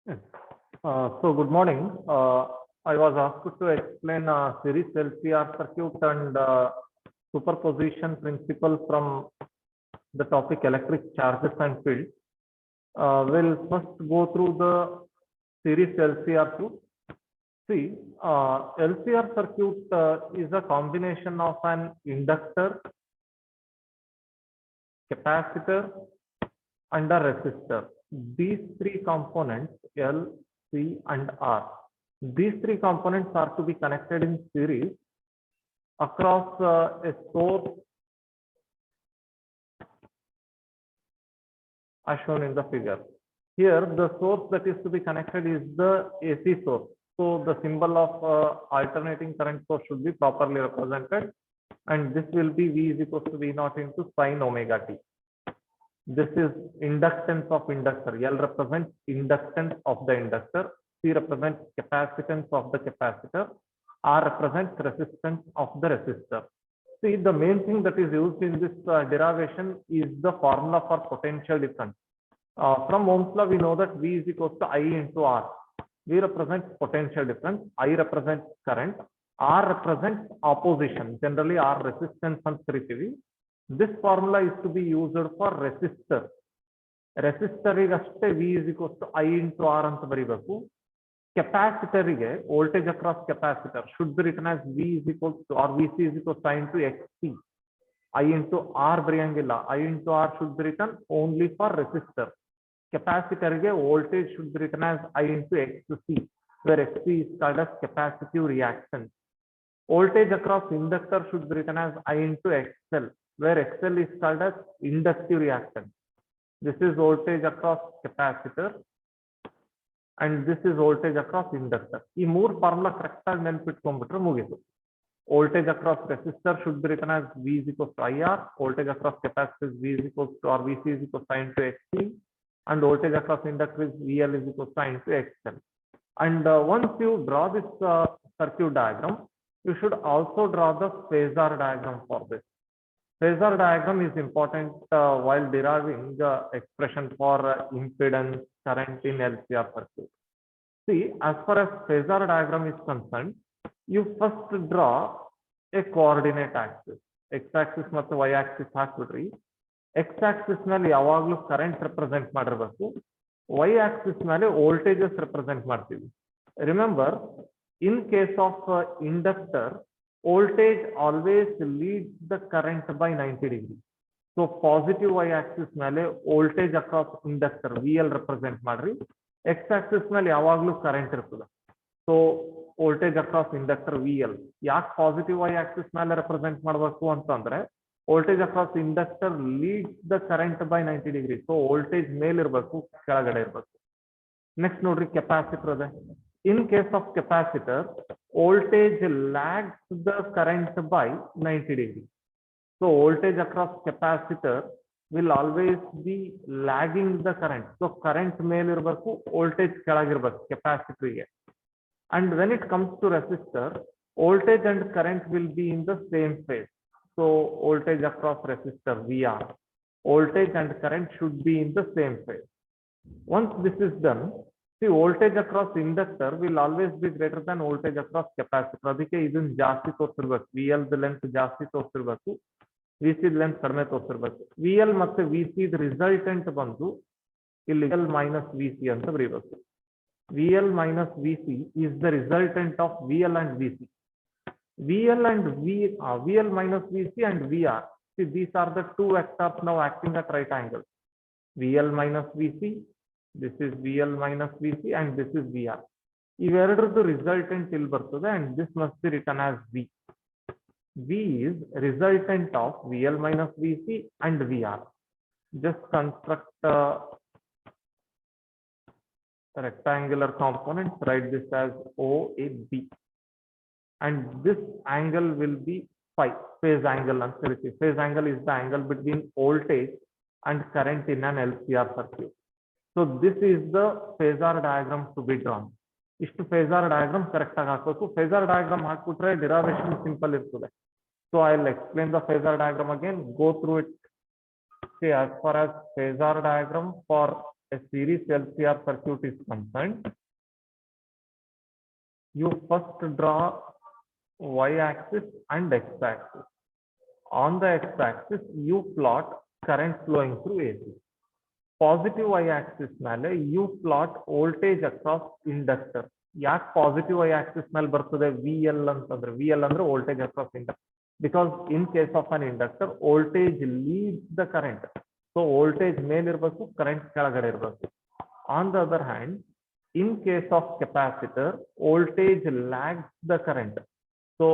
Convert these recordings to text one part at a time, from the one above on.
Yes. So good morning. I was asked to explain series LCR circuit and superposition principle from the topic electric charges and fields. We'll first go through the series LCR too. See, LCR circuit is a combination of an inductor, capacitor, and a resistor. These three components, L, C, and R. These three components are to be connected in series across a source as shown in the figure. Here, the source that is to be connected is the AC source. So the symbol of alternating current source should be properly represented, and this will be V is equal to V naught into sine omega t. This is inductance of inductor. L represents inductance of the inductor. C represents capacitance of the capacitor. R represents resistance of the resistor. See, the main thing that is used in this derivation is the formula for potential difference. From Ohm's law, we know that V is equal to I into R. V represents potential difference. I represents current. R represents opposition. Generally, R resistance and CV. This formula is to be used for resistor. Resistor is V is equal to I into R anta baribeku. Capacitor voltage across capacitor should be written as V is equal to or Vc is equal to I into XC. I into R bariyangilla. I into R should be written only for resistor. Capacitor voltage should be written as I into XC, where XC is called as capacitive reactance. Voltage across inductor should be written as I into XL, where XL is called as inductive reactance. This is voltage across capacitor, and this is voltage across inductor. This formula correct neanpitkonbitre voltage across resistor should be written as V is equal to IR, voltage across capacitor is V is equal to or Vc is equal to I into XC, and voltage across inductor is VL is equal to I into XL. And once you draw this circuit diagram, you should also draw the phasor diagram for this. Phasor diagram is important while deriving the expression for impedance current in LCR circuit. See, as far as phasor diagram is concerned, you first draw a coordinate axis. X-axis ಮತ್ತು y-axis ಹಾಕ್ಬಿಡ್ರಿ. X-axis ನಲ್ಲಿ ಯಾವಾಗಲೂ current represent ಮಾಡಿರಬೇಕು. Y-axis ಮೇಲೆ voltages represent ಮಾಡ್ತೀವಿ. Remember, in case of inductor, voltage always leads the current by 90 degrees. So positive y-axis ಮೇಲೆ voltage across inductor VL represent ಮಾಡ್ರಿ. X-axis ಮೇಲೆ ಯಾವಾಗಲೂ ಕರೆಂಟ್ ಇರ್ತದೆ. So voltage across inductor VL. ಯಾಕೆ positive y-axis ಮೇಲೆ represent ಮಾಡಬೇಕು ಅಂತಂದ್ರೆ voltage across inductor leads the current by 90 degrees. So voltage ಮೇಲೆ ಇರಬೇಕು, ಕೆಳಗಡೆ ಇರಬೇಕು. Next ನೋಡ್ರಿ capacitor ಅದೇ. In case of capacitor, voltage lags the current by 90 degrees. So voltage across capacitor will always be lagging the current. So current ಮೇಲೆ ಇರಬೇಕು, voltage ಕೆಳಗಿರಬೇಕು capacitor ಗೆ. And when it comes to resistor, voltage and current will be in the same phase. So voltage across resistor VR, voltage and current should be in the same phase. Once this is done, see, voltage across inductor will always be greater than voltage across capacitor. ಅದಕ್ಕೆ ಇದನ್ನ ಜಾಸ್ತಿ ತೋರಿಸಿರ್ಬೇಕು. VL length ಜಾಸ್ತಿ ತೋರಿಸಿರ್ಬೇಕು, VC length ಕಡಿಮೆ ತೋರಿಸಿರ್ಬೇಕು. VL ಮತ್ತೆ VC resultant ಬಂದು ಇಲ್ಲಿ VL minus VC ಅಂತ ಬರೀಬೇಕು. VL minus VC is the resultant of VL and VC. VL minus VC and VR. See, these are the two vectors now acting at right angles. VL minus VC, this is VL minus VC, and this is VR. Iveradruddu resultant ಇಲ್ಲಿ ಬರ್ತದೆ, and this must be written as V. V is resultant of VL minus VC and VR. Just construct rectangular component, write this as OAB, and this angle will be phi, phase angle. Phase angle is the angle between voltage and current in an LCR circuit. So this is the phasor diagram to be drawn. Ishtu phasor diagram correct ಆಗಿ ಹಾಕಬೇಕು. phasor diagram ಹಾಕ್ಬಿಟ್ರೆ derivation simple ಇರ್ತದೆ. So I'll explain the phasor diagram again, go through it. See, as far as phasor diagram for a series LCR circuit is concerned, you first draw y-axis and x-axis. On the x-axis, you plot current flowing through AC. Positive y-axis ಮೇಲೆ you plot voltage across inductor. ಯಾಕೆ positive y-axis ಮೇಲೆ ಬರ್ತದೆ VL ಅಂತಂದ್ರೆ VL ಅಂದ್ರೆ voltage across inductor. Because in case of an inductor, voltage leads the current. So voltage ಮೇಲಿರಬೇಕು, current ಕೆಳಗಡೆ ಇರಬೇಕು. On the other hand, in case of capacitor, voltage lags the current. So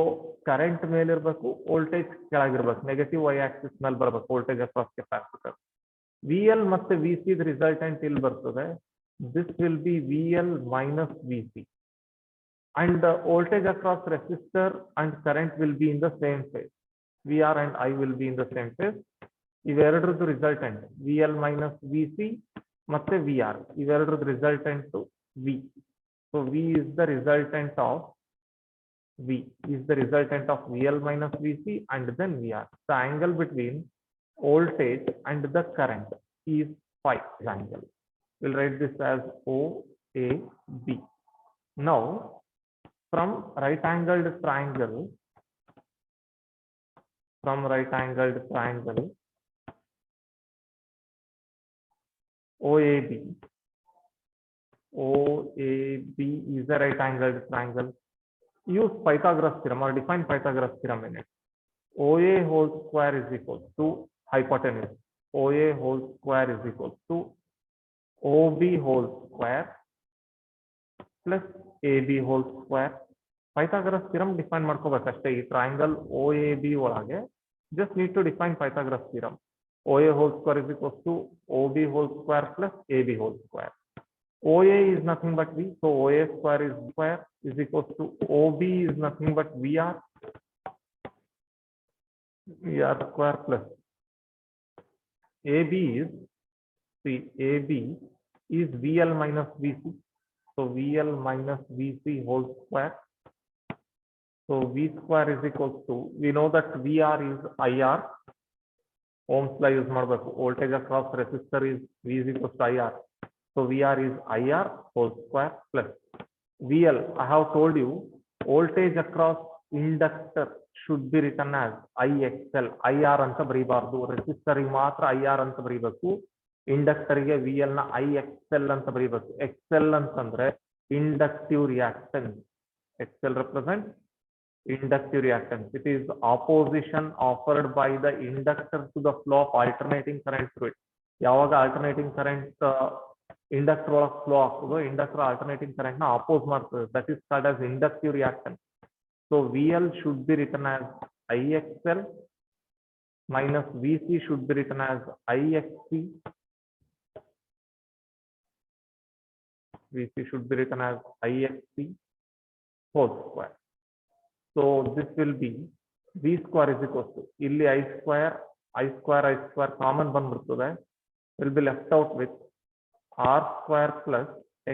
current ಮೇಲಿರಬೇಕು, voltage ಕೆಳಗಿರಬೇಕು. Negative y-axis ಮೇಲೆ ಬರಬೇಕು voltage across capacitor. VL ಮತ್ತೆ VC resultant ಇಲ್ಲಿ ಬರ್ತದೆ. This will be VL minus VC. And the voltage across resistor and current will be in the same phase. VR and I will be in the same phase. ಇವೆರಡರದ್ದು resultant VL minus VC ಮತ್ತೆ VR. ಇವೆರಡರದ್ದು resultant V. So V is the resultant of VL minus VC and then VR. The angle between voltage and the current is phi angle. We'll write this as OAB. Now, from right angled triangle, OAB is a right angled triangle. Use Pythagoras theorem or define Pythagoras theorem in it. OA whole square is equal to hypotenuse. OA whole square is equal to OB whole square plus AB whole square. Pythagoras theorem define ಮಾಡ್ಕೋಬೇಕಷ್ಟೇ. ಈ triangle OAB ಒಳಗೆ just need to define Pythagoras theorem. OA whole square is equal to OB whole square plus AB whole square. OA is nothing but V, so OA square is equal to OB is nothing but VR square plus AB is VL minus VC. So VL minus VC whole square. So V square is equal to, we know that VR is IR. Ohm's law use ಮಾಡಬೇಕು. Voltage across resistor is V is equal to IR. So VR is IR whole square plus VL. I have told you voltage across inductor should be written as IXL. IR ಅಂತ ಬರೀಬಾರ್ದು. Resistor ಗೆ ಮಾತ್ರ IR ಅಂತ ಬರೀಬೇಕು. Inductor ಗೆ VL ನ IXL ಅಂತ ಬರೀಬೇಕು. XL ಅಂತಂದ್ರೆ inductive reactance. XL represents inductive reactance. It is opposition offered by the inductor to the flow of alternating current through it. ಯಾವಾಗ alternating current inductor ಒಳಗೆ flow ಆಗ್ತದೋ inductor alternating current ನ oppose ಮಾಡ್ತದೆ. That is called as inductive reactance. So VL should be written as IXL minus VC should be written as IXC. VC should be written as IXC whole square. So this will be V square is equal to illi I square common ಬಂದ್ಬಿಡ್ತದೆ. Will be left out with R square plus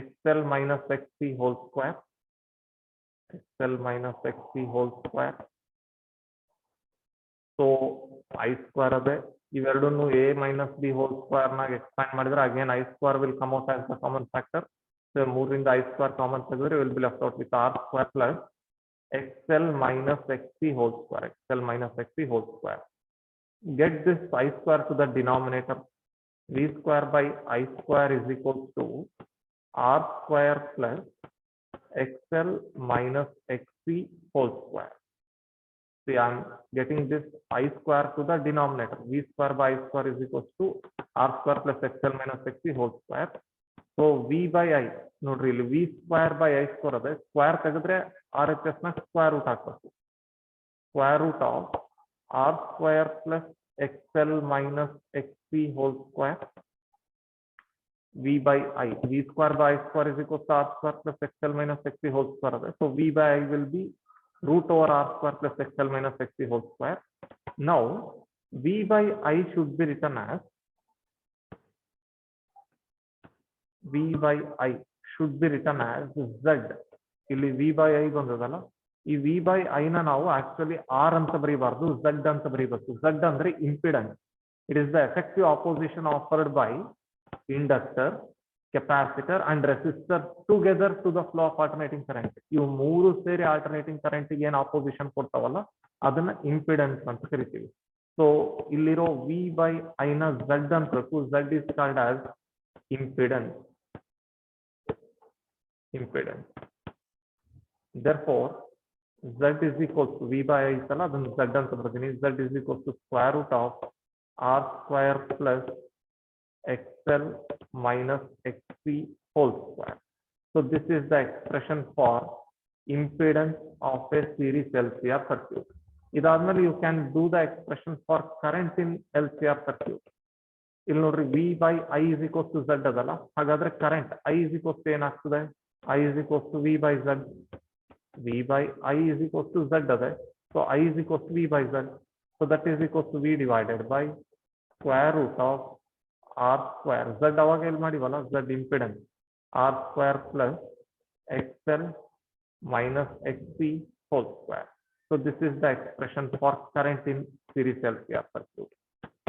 XL minus XC whole square. XL minus XC whole square. So I square ಅದೇ ಇವೆರಡನ್ನು A minus B whole square ನಾಗ expand ಮಾಡಿದ್ರೆ again I square will come out as the common factor. So ಮೂರರಿಂದ I square common ತೆಗೆದ್ರೆ will be left out with R square plus XL minus XC whole square. XL minus XC whole square. Get this I square to the denominator. V square by I square is equal to R square plus XL minus XC whole square. See, I am getting this I square to the denominator. V square by I square is equal to R square plus XL minus XC whole square. So V by I, ನೋಡ್ರಿ ಇಲ್ಲಿ V square by I square ಅದೇ square ತೆಗೆದ್ರೆ RHS ನ square root ಹಾಕ್ಬೇಕು. Square root of R square plus XL minus XC whole square. V by I. V square by I square is equal to R square plus XL minus XC whole square. So V by I will be root over R square plus XL minus XC whole square. Now V by I should be written as Z. ಇಲ್ಲಿ V by I ಬಂದದಲ್ಲ, ಈ V by I ನ ನಾವು actually R ಅಂತ ಬರೀಬಾರ್ದು, Z ಅಂತ ಬರೀಬೇಕು. Z ಅಂದ್ರೆ impedance. It is the effective opposition offered by inductor capacitor and resistor together to the flow of alternating current. ಇವು ಮೂರು ಸೇರಿ alternating current ಗೆ ಏನು opposition ಕೊಡ್ತಾವಲ್ಲ ಅದನ್ನ impedance ಅಂತ ಕರಿತೀವಿ. ಸೊ ಇಲ್ಲಿರೋ V by I ನ Z ಅಂತ Z is called as impedance. Therefore Z is equals to V by I ಇದಲ್ಲ ಅದನ್ನ Z ಅಂತ ಬರ್ತೀನಿ. Z is equals to square root of R square plus XL minus XC whole square. So this is the expression for impedance of a series LCR circuit. Idadmele you can do the expression for current in LCR circuit. ಇಲ್ಲಿ ನೋಡ್ರಿ V by I is equals to Z ಅದಲ್ಲ, ಹಾಗಾದ್ರೆ current I is equals to ಏನಾಗ್ತದೆ? I is equals to V by Z. V by I is equals to Z ಅದೇ, so I is equals to V by Z. So that is equals to V divided by square root of R square. Z ಅವಾಗ ಎಲ್ಲಿ ಮಾಡಿವಲ್ಲ Z impedance. R square plus XL minus XC whole square. So this is the expression for current in series LCR circuit.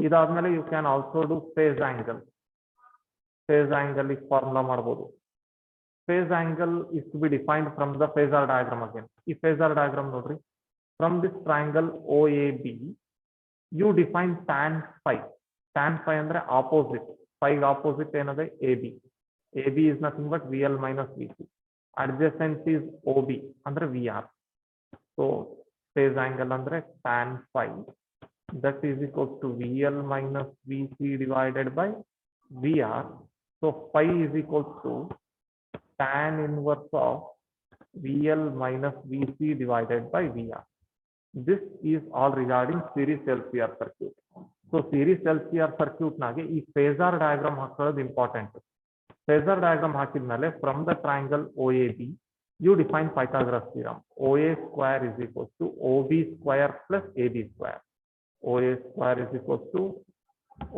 ಇದಾದ್ಮೇಲೆ you can also do phase angle. Phase angle ಈ formula ಮಾಡಬಹುದು. Phase angle is to be defined from the phasor diagram again. ಈ phasor diagram ನೋಡ್ರಿ, from this triangle OAB you define tan phi. Tan phi ಅಂದ್ರೆ opposite. Phi opposite ಏನದೆ AB. AB is nothing but VL minus VC. Adjacent is OB ಅಂದ್ರೆ VR. So phase angle ಅಂದ್ರೆ tan phi, that is equal to VL minus VC divided by VR. So phi is equal to tan inverse of VL minus VC divided by VR. This is all regarding series LCR circuit. So series LCR circuit nage ee phasor diagram hakodu important. Phasor diagram hakidmele from the triangle OAB you define Pythagoras theorem. OA square is equal to OB square plus AB square. OA square is equal to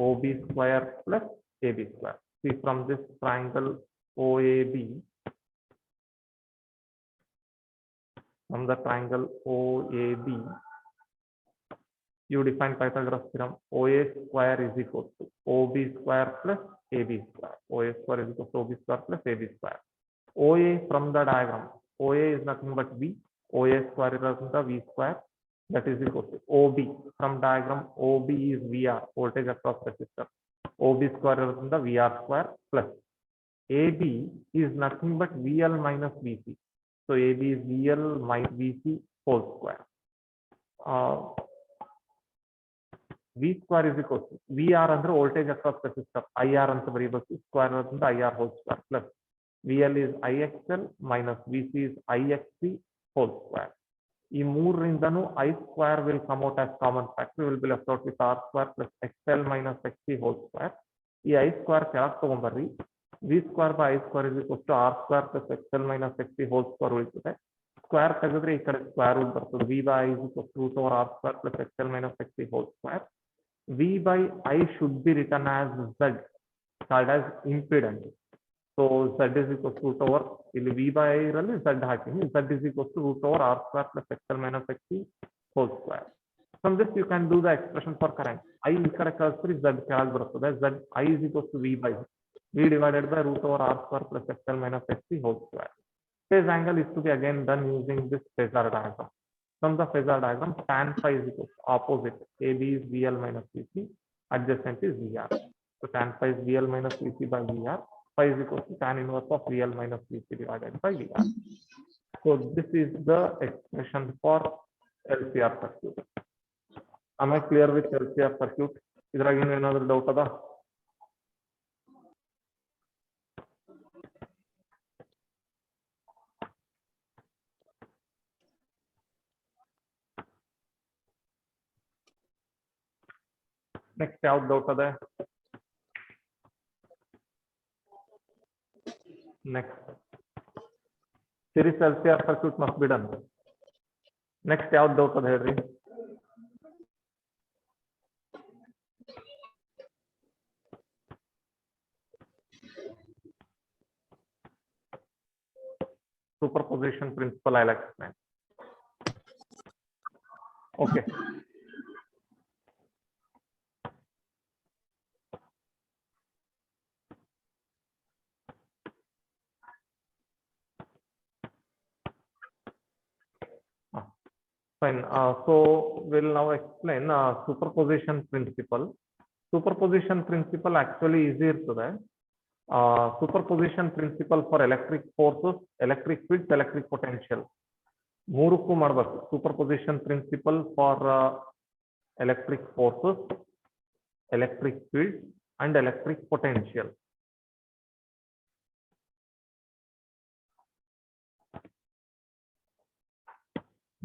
OB square plus AB square. See, from this triangle OAB, from the triangle OAB you define Pythagoras theorem. OA square is equal to OB square plus AB square. OA square is equal to OB square plus AB square. OA from the diagram, OA is nothing but V. OA square is nothing but V square, that is equal to OB. From diagram OB is VR, voltage across resistor. OB square is nothing but VR square plus AB is nothing but VL minus VC. So AB is VL minus VC whole square. V square is equal to VR under voltage across resistor. IR ಅಂತ ಬರೀಬೇಕು, square ಅಂತ IR whole square plus VL is IXL minus VC is IXC whole square. ಈ ಮೂರರಿಂದನೂ I square will come out as common factor. We will be left out with R square plus XL minus XC whole square. ಈ I square ಕೆಳಗೆ ತಗೊಂಡ್ಬರ್ರಿ. V square by I square is equal to R square plus XL minus XC whole square ಉಳಿತದೆ. Square ತೆಗೆದ್ರೆ ಈ ಕಡೆ square root ಬರ್ತದೆ. V by I is equal to root over R square plus XL minus XC whole square. V by I should be written as Z, called as impedance. So Z is equal to root over, ಇಲ್ಲಿ V by I ಇರಲಿ Z ಹಾಕಿನಿ. Z is equal to root over R square plus XL minus XC whole square. From this you can do the expression for current. I ಈ ಕಡೆ ಕಳಿಸ್ರಿ Z ಕೆಳಗೆ ಬರ್ತದೆ. Z I is equal to V by V divided by root over R square plus XL minus XC whole square. Phase angle is to be again done using this phasor diagram. From the phasor diagram, tan phi is equal to opposite. AB is VL minus VC, adjacent is VR. So tan phi is VL minus VC by VR. Phi is equal to tan inverse of VL minus VC divided by VR. So this is the expression for LCR circuit. Am I clear with LCR circuit? ಇದ್ರಾಗ ಏನಾದರೂ doubt ಅದ? Next ಯಾವ್ದು doubt ಅದ? Next series LCR circuit must be done. Next ಯಾವ್ದು doubt ಅದ ಹೇಳ್ರಿ? Superposition principle I'll explain. Okay. Fine. So we'll now explain superposition principle. Superposition principle actually easier today. Superposition principle for electric forces, electric fields, electric potential. ಮೂರಕ್ಕೂ ಮಾಡಬೇಕು superposition principle for electric forces, electric fields, and electric potential.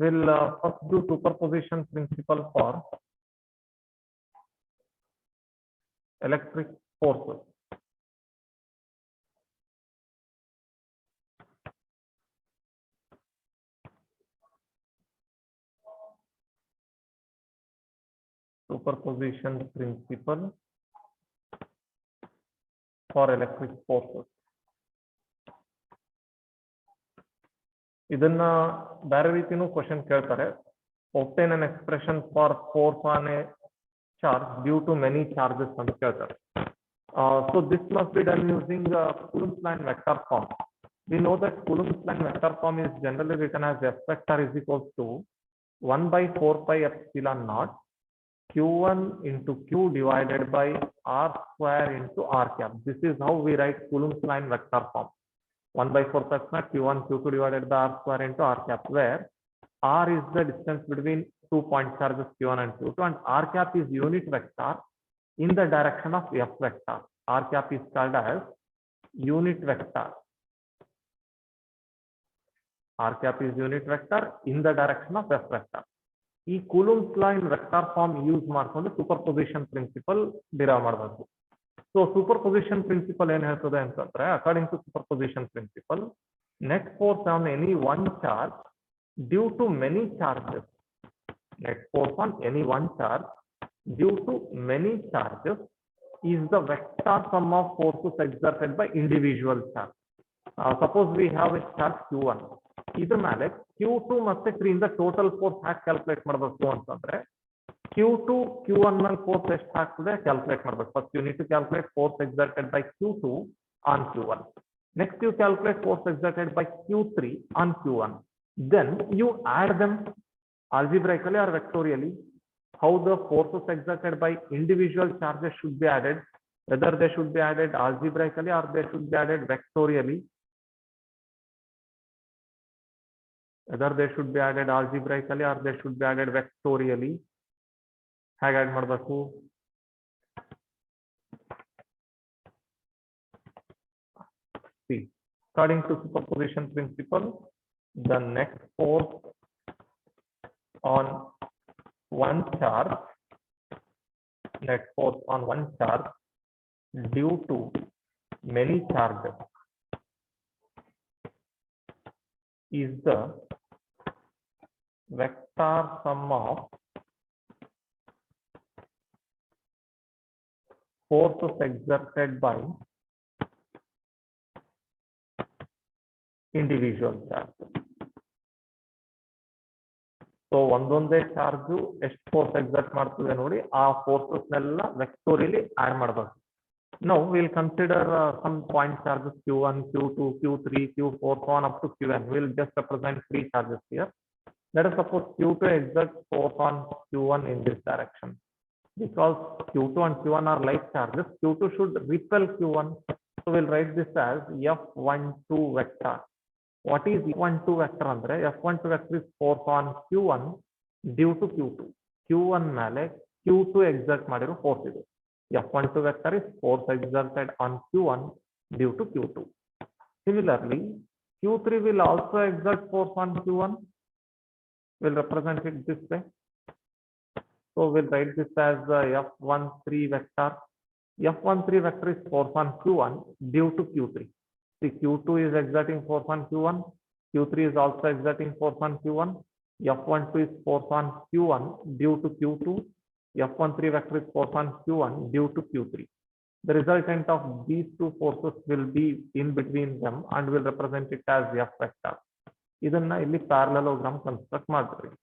We'll first do superposition principle for electric forces. Superposition principle for electric forces. ಇದನ್ನ ಬೇರೆ ರೀತಿನೂ question ಕೇಳ್ತಾರೆ. obtain an expression for force on a charge due to many charges ಅಂತ ಕೇಳ್ತಾರೆ. So this must be done using Coulomb's line vector form. We know that Coulomb's line vector form is generally written as F vector is equals to 1 by 4 pi epsilon naught Q1 into Q divided by R square into R cap. This is how we write Coulomb's line vector form. 1 by 4 pi epsilon Q1 Q2 divided by R square into R cap, where R is the distance between 2 point charges Q1 and Q2, and R cap is unit vector in the direction of F vector. R cap is called as unit vector. R cap is unit vector in the direction of F vector. ಈ Coulomb's line vector form use ಮಾಡ್ಕೊಂಡು superposition principle derive ಮಾಡಬೇಕು. So superposition principle ಏನು ಹೇಳ್ತದೆ ಅಂತಂದ್ರೆ, according to superposition principle, net force on any one charge due to many charges, net force on any one charge due to many charges is the vector sum of forces exerted by individual charge. Suppose we have a charge Q1. ಇದ್ರ ಮೇಲೆ Q2 ಮತ್ತೆ 3 ಇಂದ total force ಹಾಕಿ calculate ಮಾಡಬೇಕು ಅಂತಂದ್ರೆ Q2 Q1 ಮೇಲೆ force ಎಷ್ಟು ಹಾಕ್ತದೆ calculate ಮಾಡಬೇಕು. First you need to calculate force exerted by Q2 on Q1. Next you calculate force exerted by Q3 on Q1. Then you add them algebraically or vectorially. How the forces exerted by individual charges should be added, whether they should be added algebraically or they should be added vectorially. Whether they should be added algebraically or they should be added vectorially. ಹೇಗೆ add ಮಾಡಬೇಕು? See, according to superposition principle, the net force on one charge, net force on one charge due to many charges is the vector sum of forces exerted by individual charges. So ಒಂದೊಂದೇ charge ಎಷ್ಟು force exert ಮಾಡ್ತದೆ ನೋಡಿ, ಆ ಫೋರ್ಸಸ್ನೆಲ್ಲ ವೆಕ್ಟೋರಿಯಲ್ಲಿ add ಮಾಡಬೇಕು. Now we'll consider some point charges Q1, Q2, Q3, Q4, so on up to Qn. We'll just represent 3 charges here. Let us suppose Q2 exerts force on Q1 in this direction. Because Q2 and Q1 are like charges, Q2 should repel Q1. So we'll write this as F12 vector. What is F12 vector? Andre F12 vector is force on Q1 due to Q2. Q1 ಮೇಲೆ Q2 exert ಮಾಡಿರೋ force ಇದೆ. F12 vector is force exerted on Q1 due to Q2. Similarly, Q3 will also exert force on Q1. We'll represent it this way. So we'll write this as F13 vector. F13 vector is force on Q1 due to Q3. See, Q2 is exerting force on Q1. Q3 is also exerting force on Q1. F12 is force on Q1 due to Q2. F13 vector is force on Q1 due to Q3. The resultant of these two forces will be in between them and will represent it as F vector. ಇದನ್ನ ಇಲ್ಲಿ parallelogram construct ಮಾಡ್ತೀವಿ.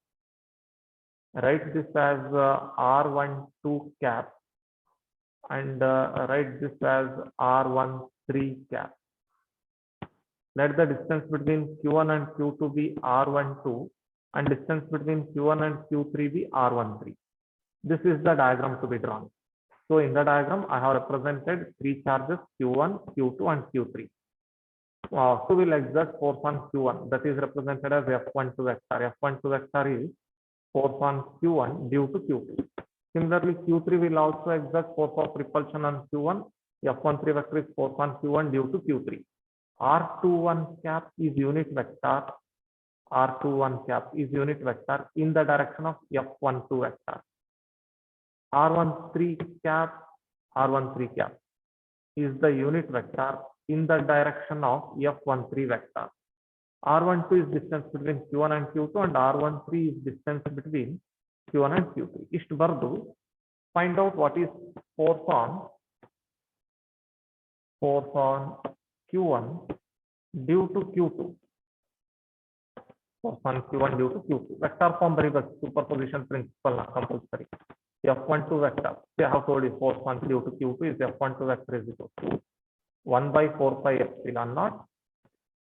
Write this as R12 cap and write this as R13 cap. Let the distance between Q1 and Q2 be R12 and distance between Q1 and Q3 be R13. This is the diagram to be drawn. So in the diagram, I have represented three charges Q1, Q2, and Q3. So we'll exert force on Q1, that is represented as F12 vector. F12 vector is force on Q1 due to Q2. Similarly, Q3 will also exert force of repulsion on Q1. F13 vector is force on Q1 due to Q3. R21 cap is unit vector. R21 cap is unit vector in the direction of F12 vector. R13 cap is the unit vector in the direction of F13 vector. R12 is distance between Q1 and Q2, and R13 is distance between Q1 and Q3. Iಷ್ಟು ಬರ್ದು find out what is force on Q1 due to Q2. Force on Q1 due to Q2. Vector form ಬರೀಬೇಕು, superposition principle na compulsory. F12 vector, they have told you force on due to Q2 is F12 vector is equal to 1 by 4 pi epsilon naught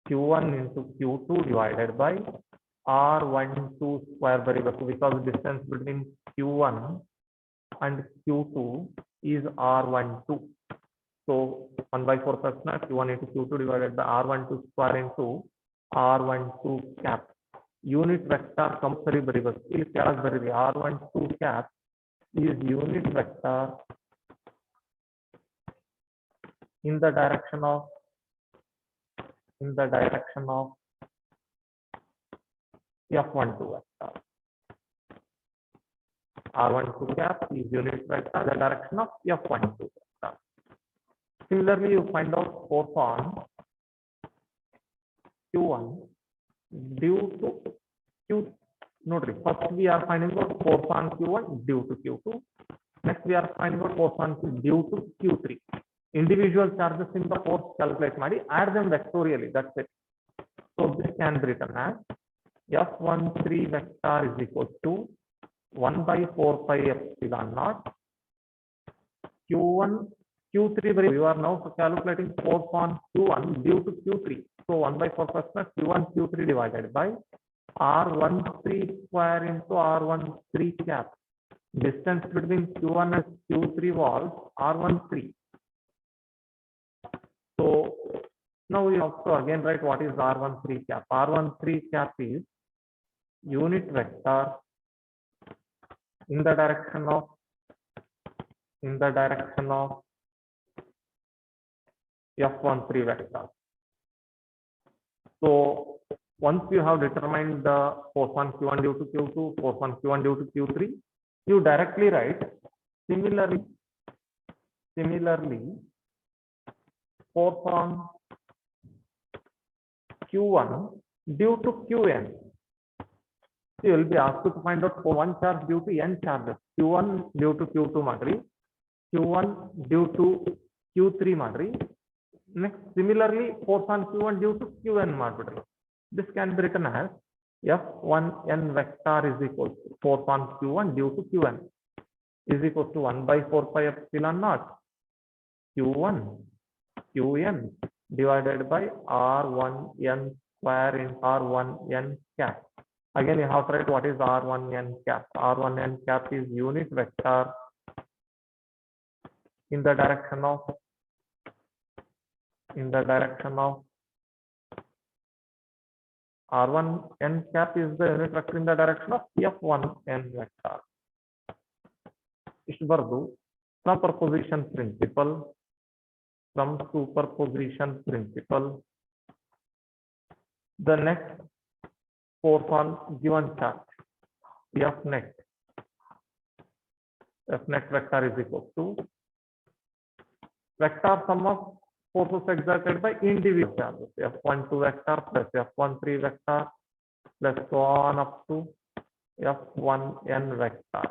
Q1 into Q2 divided by R12 square ಬರೀಬೇಕು, because distance between Q1 and Q2 is R12. So 1 by 4 plus Q1 into Q2 divided by R12 square into R12 cap. Unit vector compulsory ಬರೀಬೇಕು. ಇಲ್ಲಿ ಕೆಳಗೆ ಬರೀರಿ, R12 cap is unit vector in the direction of F12 vector. R12 cap is unit vector in the direction of F12 vector. Similarly, you find out force on Q1 due to Q. Notice, first we are finding out force on Q1 due to Q2. Next we are finding out force on Q due to Q3. Individual charges in the force calculate ಮಾಡಿ, add them vectorially, that's it. So this can be written as F13 vector is equal to 1 by 4 pi epsilon naught Q1 Q3. You are now calculating force on Q1 due to Q3. So 1 by 4 plus Q1 Q3 divided by R13 square into R13 cap. Distance between Q1 and Q3 was R13. So now we have to again write what is R13 cap. R13 cap is unit vector in the direction of F13 vector. So once you have determined the force on Q1 due to Q2, force on Q1 due to Q3, you directly write similarly force on Q1 due to Qn. You will be asked to find out for one charge due to n charges. Q1 due to Q2 madri, Q1 due to Q3 madri. Next, similarly, force on Q1 due to Qn madri. This can be written as F1n vector is equal to force on Q1 due to Qn is equal to 1 by 4 pi epsilon naught Q1 Qn divided by R1n square in R1n cap. Again, you have to write what is R1n cap. R1n cap is unit vector in the direction of R1n cap is the unit vector in the direction of F1n vector. ಇಷ್ಟು ಬರೆದು superposition principle, the net force on given charge F net vector is equal to vector sum of forces exerted by individual charges, F12 vector plus F13 vector plus so on up to F1n vector.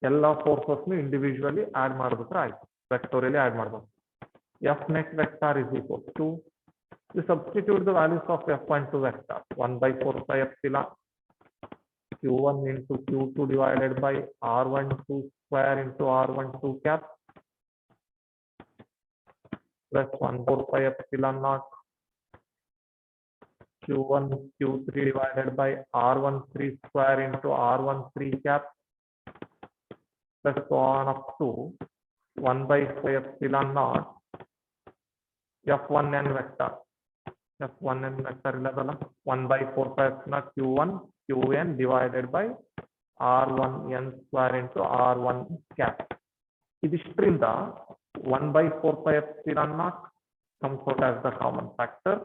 ಎಲ್ಲ forces individually add ಮಾಡಿದ್ರೆ ಆಯ್ತು, ವೆಕ್ಟೋರಿಯಲಿ add ಮಾಡಬಹುದು. F net vector is equal to, you substitute the values of F12 vector, 1 by 4 pi epsilon Q1 into Q2 divided by R12 square into R12 cap plus 1 4 pi epsilon naught Q1 Q3 divided by R13 square into R13 cap plus so on up to 1 by 5 epsilon naught F1n vector. F1n vector illadalla 1 by 4 pi epsilon Q1 Qn divided by R1n square into R1 cap. ಇದರಿಂದ 1 by 4 pi epsilon naught comes out as the common factor.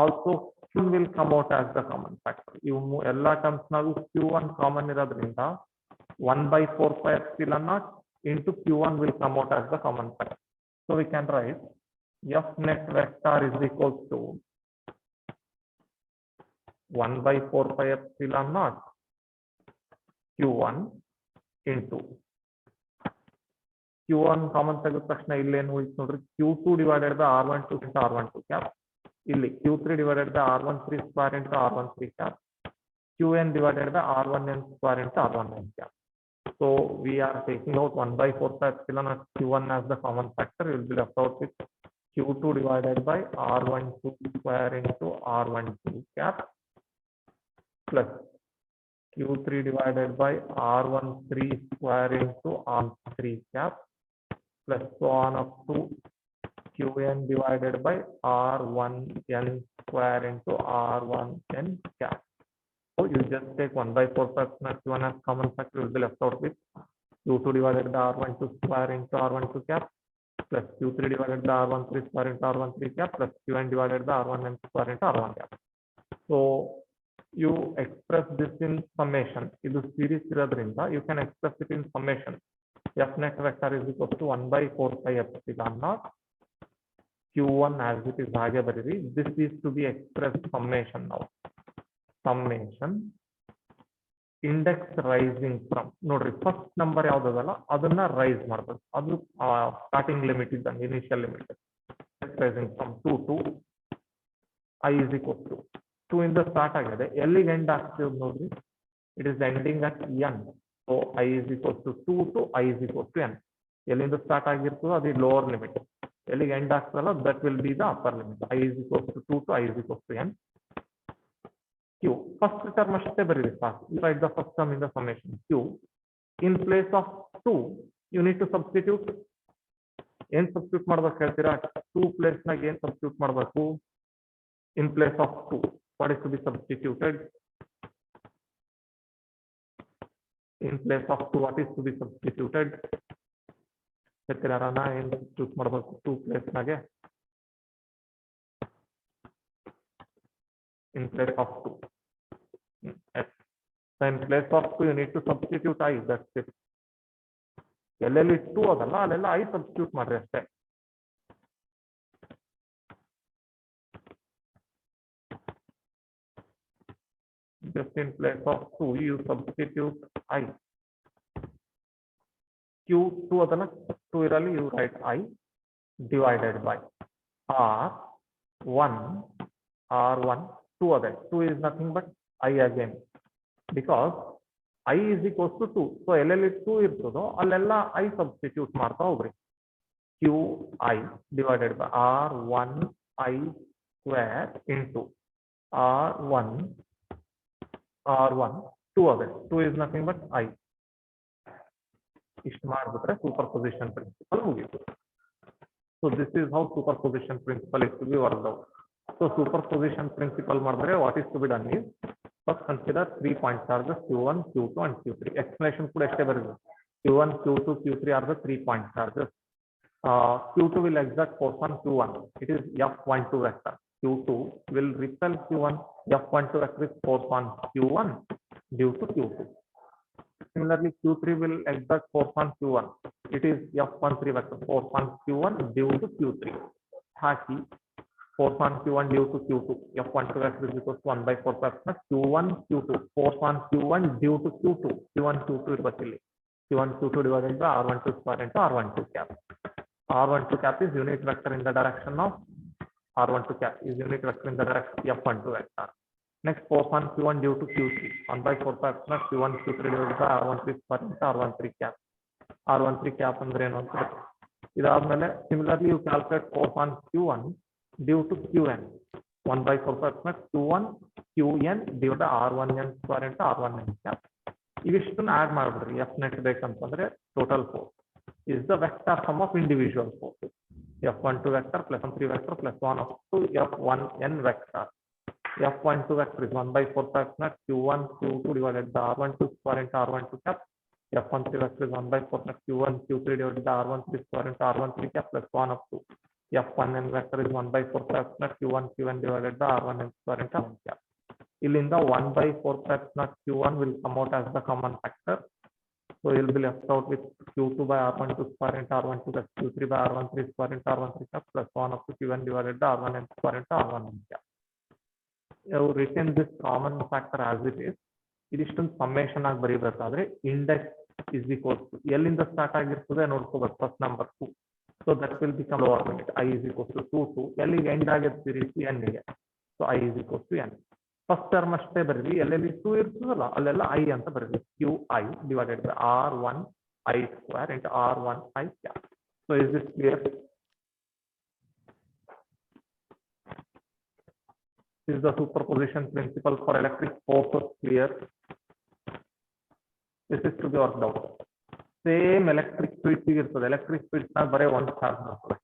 Also Q will come out as the common factor. ಇವು ಎಲ್ಲ terms ನಾವು Q1 common ಇರೋದ್ರಿಂದ 1 by 4 pi epsilon naught into Q1 will come out as the common factor. So we can write F net vector is equal to 1 by 4 pi epsilon naught Q1 into Q1 common ತೆಗೆದ ತಕ್ಷಣ ಇಲ್ಲಿ ಏನು ಉಳಿತು ನೋಡ್ರಿ Q2 divided by R12 into R12 cap. ಇಲ್ಲಿ Q3 divided by R13 square into R13 cap. Qn divided by R1n square into R1n cap. So we are taking out 1 by 4 pi epsilon at Q1 as the common factor. We will be left out with Q2 divided by R12 square into R12 cap plus Q3 divided by R13 square into R3 cap plus so on up to Qn divided by R1n square into R1n cap. So you just take 1 by 4 pi epsilon Q1 as common factor, will be left out with Q2 divided by R12 square into R12 cap plus Q3 divided by R13 square into R13 cap plus Qn divided by R1n square into R1 cap. So you express this in summation. Idu series irodrinda you can express it in summation. F net vector is equal to 1 by 4 pi epsilon naught Q1 as it is hage bariri. This is to be expressed summation now. Summation index rising from nodri first number yaudadalla adanna rise ಮಾಡಬೇಕು. ಅದು starting limit ಇದ್ದಂಗೆ initial limit rising from 2 to I is equal to 2 ಇಂದ start ಆಗಿದೆ ಎಲ್ಲಿಗೆ end ಆಗ್ತಿದೆ ನೋಡ್ರಿ it is ending at n. So I is equal to 2 to I is equal to n. ಎಲ್ಲಿಂದ start ಆಗಿರ್ತದೋ ಅದು ಲೋವರ್ ಲಿಮಿಟ್ ಎಲ್ಲಿಗೆ end ಆಗ್ತದಲ್ಲ that will be the upper limit. I is equal to 2 to I is equal to n. Q first term ಅಷ್ಟೇ ಬರೀರಿ ಸಾಕು. You write the first term in the summation Q. In place of 2 you need to substitute. ಏನ್ substitute ಮಾಡ್ಬೇಕು ಹೇಳ್ತೀರಾ 2 place ನಾಗ ಏನ್ substitute ಮಾಡಬೇಕು in place of 2 what is to be substituted in place of 2 what is to be substituted ಹೇಳ್ತೀರಾ ಏನ್ substitute ಮಾಡಬೇಕು 2 place ನಾಗೆ in place of 2. Yes. So in place of 2 you need to substitute I. That's it. ಎಲ್ಲೆಲ್ಲಿ 2 ಅದಲ್ಲ ಅಲ್ಲೆಲ್ಲ I substitute ಮಾಡ್ರಿ ಅಷ್ಟೇ. Just in place of 2 you substitute I. Q2 ಅದನ್ನ 2 ಇರಲಿ you write I divided by R1 2 other 2 is nothing but I again because I is equals to 2. So ಎಲ್ಲೆಲ್ಲಿ 2 ಇರ್ತದೋ ಅಲ್ಲೆಲ್ಲ I substitute ಮಾಡ್ತಾ ಹೋಗ್ರಿ. Qi divided by R1I square into R1 2 other 2 is nothing but I. ಇಷ್ಟು ಮಾಡಿಬಿಟ್ರೆ superposition principle ಮುಗೀತು. So this is how superposition principle is to be worked out. So superposition principle ಮಾಡಿದ್ರೆ what is to be done is first consider 3 point charges Q1, Q2 and Q3. Explanation ಕೂಡ ಎಷ್ಟೇ ಬರುತ್ತೆ. Q1, Q2, Q3 are the 3 point charges. Q2 will exert force on Q1. It is F12 vector. Q2 will repel Q1. F12 vector is force on Q1 due to Q2. Similarly, Q3 will exert force on Q1. It is F13 vector force on Q1 due to Q3. Haki force on Q1 due to Q2. F12 vector is equal to 1 by 4 pi Q1 Q2 force on Q1 due to Q2. Q1 Q2 ಇರಬೇಕಿಲ್ಲಿ. Q1 Q2 divided by R12 square into R12 cap. R12 cap is unit vector in the direction of R12 cap is unit vector in the direction F12 vector. Next force on Q1 due to Q3 1 by 4 pi Q1 Q3 divided by R13 square into R13 cap. R13 cap ಅಂದ್ರೆ ಏನು ಅಂತ ಇದಾದ್ಮೇಲೆ similarly you calculate force on Q1 due to Qn. 1 by 4 approximate q1 qn divided by r1n square into r1n cap. ಇವಿಷ್ಟನ್ನು add ಮಾಡ್ಬಿಡ್ರಿ. F net ಬೇಕಂತಂದ್ರೆ total force is the vector sum of individual forces. F12 vector plus F13 vector plus 1 up to F1n vector. F12 vector is 1 by 4 approximate q1 q2 divided by r12 square into r12 cap. F13 vector is 1 by 4 approximate q1 q3 divided by r13 square into r13 cap plus 1 up to F1n vector is 1 by 4 approximate q1 qn divided by r1n square into r1 cap. Illinda 1 by 4 approximate q1 will come out as the common factor. So you'll be left out with q2 by r12 square into r12 plus q3 by r13 square into r13 cap plus 1 up to q1 divided by r1n square into r1n cap. You retain this common factor as it is. Idishton summation ಆಗಿ ಬರೀಬೇಕಾದ್ರೆ index is equals to ಎಲ್ಲಿಂದ start ಆಗಿರ್ತದೆ ನೋಡ್ಕೋಬೇಕು first number 2. So that will become lower limit I is equals to 2 to ಎಲ್ಲಿಗೆ end ಆಗುತ್ತೆ series n ಗೆ. So I is equals to n. First term ಅಷ್ಟೇ ಬರೀರಿ, ಎಲ್ಲೆಲ್ಲಿ 2 ಇರ್ತದಲ್ಲ ಅಲ್ಲೆಲ್ಲ I ಅಂತ ಬರೀರಿ. qi divided by r1 I square into r1 I cap. So is this clear? Is the superposition principle for electric forces clear? This is to be worked out. Same electric field ಇರ್ತದೆ. electric field ನ ಬರೀ ಒಂದು charge ಬರ್ತದೆ.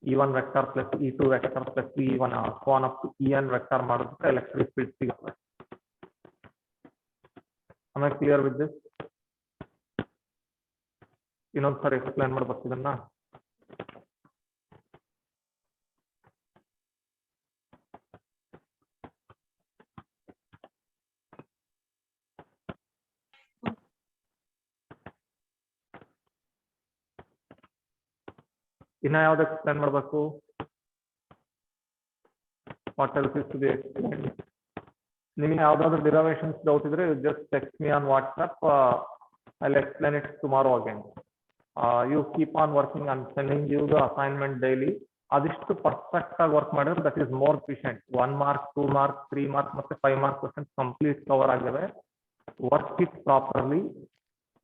E1 vector plus E2 vector plus E1 so on up to En vector ಮಾಡಿದ್ರೆ electric field ಸಿಗುತ್ತೆ. Am I clear with this? ಇನ್ನೊಂದು ಸರಿ explain ಮಾಡ್ಬೇಕು ಇದನ್ನ. ಇನ್ನ ಯಾವ್ದು ಎಕ್ಸ್ಪ್ಲೈನ್ ಮಾಡಬೇಕು? What else is to be explain? ನಿಮಗೆ ಯಾವ್ದಾದ್ರು ಡಿರೈವೇಷನ್ಸ್ ಡೌಟ್ ಇದ್ರೆ just text me on WhatsApp. I will explain it tomorrow again. You keep on working on sending you the assignment daily. ಅದಿಷ್ಟು perfect ಆಗಿ work ಮಾಡಿದ್ರೆ that is more efficient. 1 mark 2 mark 3 mark ಮತ್ತೆ 5 mark questions complete cover ಆಗಿವೆ. Work it properly.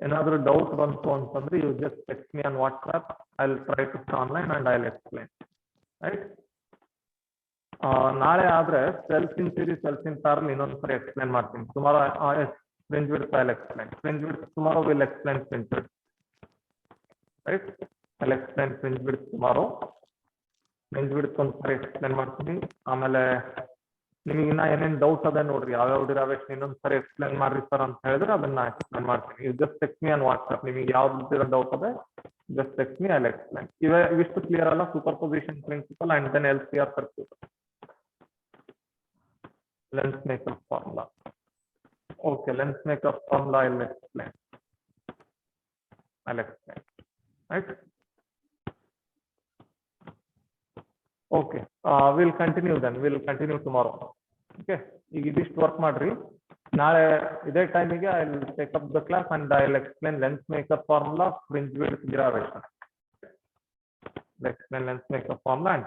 ಏನಾದರೂ doubt ಬಂತು ಅಂತಂದ್ರೆ you just text me on WhatsApp. I will try to online and I will explain. Right? ನಾಳೆ ಆದ್ರೆ self in series self in parallel ಇನ್ನೊಂದ್ಸರಿ explain ಮಾಡ್ತೀನಿ. Tomorrow fringe width I will explain. Fringe width tomorrow will explain fringe width. Right? I will explain fringe width tomorrow. Fringe width ಒಂದ್ಸರಿ explain ಮಾಡ್ತೀನಿ. ಆಮೇಲೆ ನಿಮಗೆ ಇನ್ನ ಏನೇನು ಡೌಟ್ ಅದ ನೋಡ್ರಿ, ಯಾವ್ಯಾವ ಡಿರೈವೇಷನ್ ಇನ್ನೊಂದ್ಸರಿ ಎಕ್ಸ್ಪ್ಲೈನ್ ಮಾಡ್ರಿ ಸರ್ ಅಂತ ಹೇಳಿದ್ರೆ ಅದನ್ನ ಎಕ್ಸ್ಪ್ಲೈನ್ ಮಾಡ್ತೀನಿ. You just text me on WhatsApp. ನಿಮಗೆ ಯಾವ್ದು ಡೌಟ್ ಅದ just text me, I'll explain. Ivistu clear alla superposition principle and then LCR circuit. Lens makeup formula. Okay, lens makeup formula I'll explain. Right? Okay, we'll continue then. We'll continue tomorrow. Okay, ಈಗ ಇದಿಷ್ಟು work ಮಾಡ್ರಿ. ನಾಳೆ ಇದೇ ಟೈಮಿಗೆ I will take up the class and I will explain lens maker formula, fringe width derivation. Explain lens maker formula and